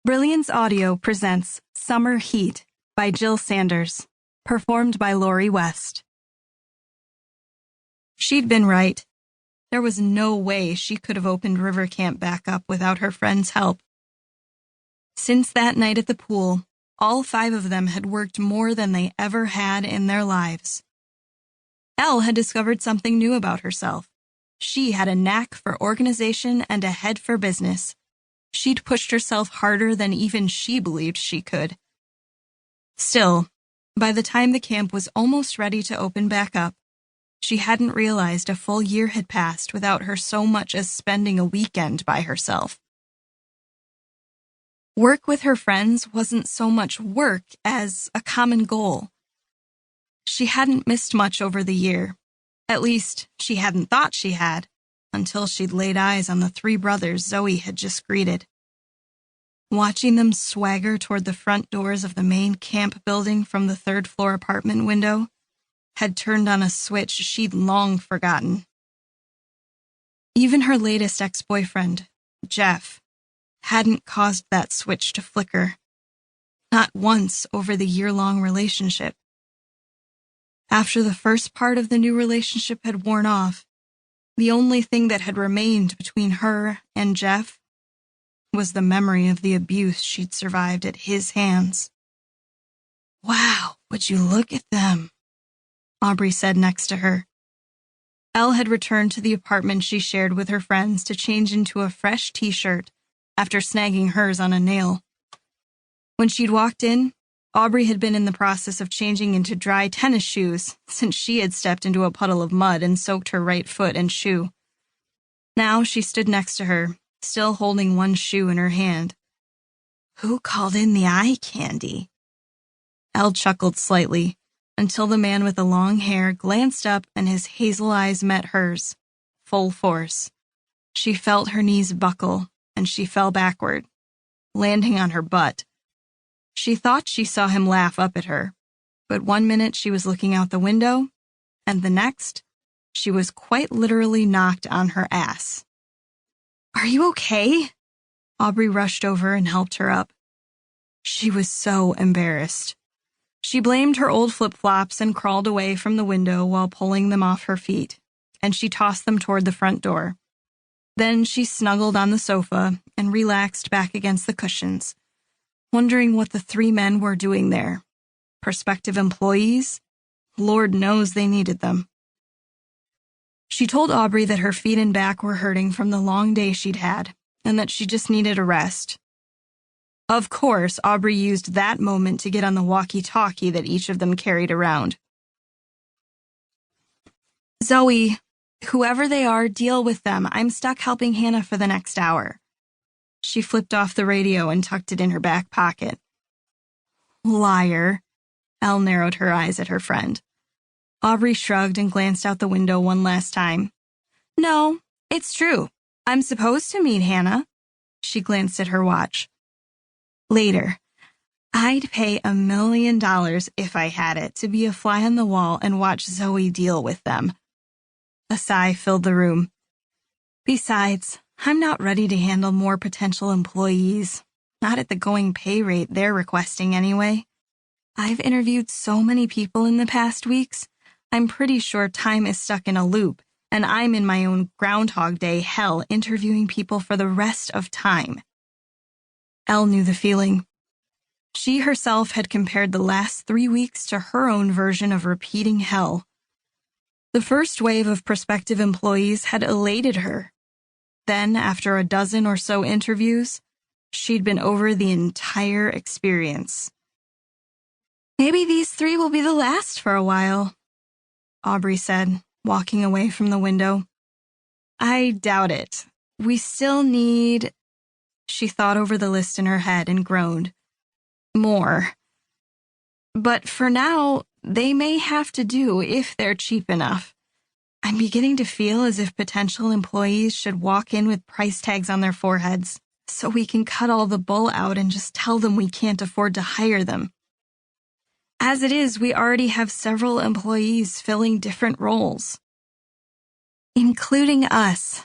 Brilliance Audio presents Summer Heat by Elle Saunders, performed by Lori West. She'd been right. There was no way she could have opened River Camp back up without her friend's help. Since that night at the pool, all 5 of them had worked more than they ever had in their lives. Elle had discovered something new about herself. She had a knack for organization and a head for business. She'd pushed herself harder than even she believed she could. Still, by the time the camp was almost ready to open back up, she hadn't realized a full year had passed without her so much as spending a weekend by herself. Work with her friends wasn't so much work as a common goal. She hadn't missed much over the year. At least, she hadn't thought she had, until she'd laid eyes on the 3 brothers Zoe had just greeted. Watching them swagger toward the front doors of the main camp building from the 3rd-floor apartment window had turned on a switch she'd long forgotten. Even her latest ex-boyfriend, Jeff, hadn't caused that switch to flicker. Not once over the year-long relationship. After the first part of the new relationship had worn off, the only thing that had remained between her and Jeff was the memory of the abuse she'd survived at his hands. "Wow, would you look at them?" Aubrey said next to her. Elle had returned to the apartment she shared with her friends to change into a fresh t-shirt after snagging hers on a nail. When she'd walked in, Aubrey had been in the process of changing into dry tennis shoes since she had stepped into a puddle of mud and soaked her right foot and shoe. Now she stood next to her, still holding one shoe in her hand. "Who called in the eye candy?" Elle chuckled slightly until the man with the long hair glanced up and his hazel eyes met hers, full force. She felt her knees buckle and she fell backward, landing on her butt. She thought she saw him laugh up at her, but one minute she was looking out the window, and the next, she was quite literally knocked on her ass. "Are you okay?" Aubrey rushed over and helped her up. She was so embarrassed. She blamed her old flip-flops and crawled away from the window while pulling them off her feet, and she tossed them toward the front door. Then she snuggled on the sofa and relaxed back against the cushions, wondering what the 3 men were doing there. Prospective employees? Lord knows they needed them. She told Aubrey that her feet and back were hurting from the long day she'd had, and that she just needed a rest. Of course, Aubrey used that moment to get on the walkie-talkie that each of them carried around. "Zoe, whoever they are, deal with them. I'm stuck helping Hannah for the next hour." She flipped off the radio and tucked it in her back pocket. "Liar." Elle narrowed her eyes at her friend. Aubrey shrugged and glanced out the window one last time. "No, it's true. I'm supposed to meet Hannah." She glanced at her watch. "Later. I'd pay $1 million if I had it to be a fly on the wall and watch Zoe deal with them." A sigh filled the room. "Besides, I'm not ready to handle more potential employees. Not at the going pay rate they're requesting anyway. I've interviewed so many people in the past weeks, I'm pretty sure time is stuck in a loop, and I'm in my own Groundhog Day hell interviewing people for the rest of time." Elle knew the feeling. She herself had compared the last 3 weeks to her own version of repeating hell. The first wave of prospective employees had elated her. Then, after a dozen or so interviews, she'd been over the entire experience. "Maybe these 3 will be the last for a while," Aubrey said, walking away from the window. "I doubt it. We still need—" She thought over the list in her head and groaned. "More. But for now, they may have to do if they're cheap enough. I'm beginning to feel as if potential employees should walk in with price tags on their foreheads, so we can cut all the bull out and just tell them we can't afford to hire them. As it is, we already have several employees filling different roles." "Including us,"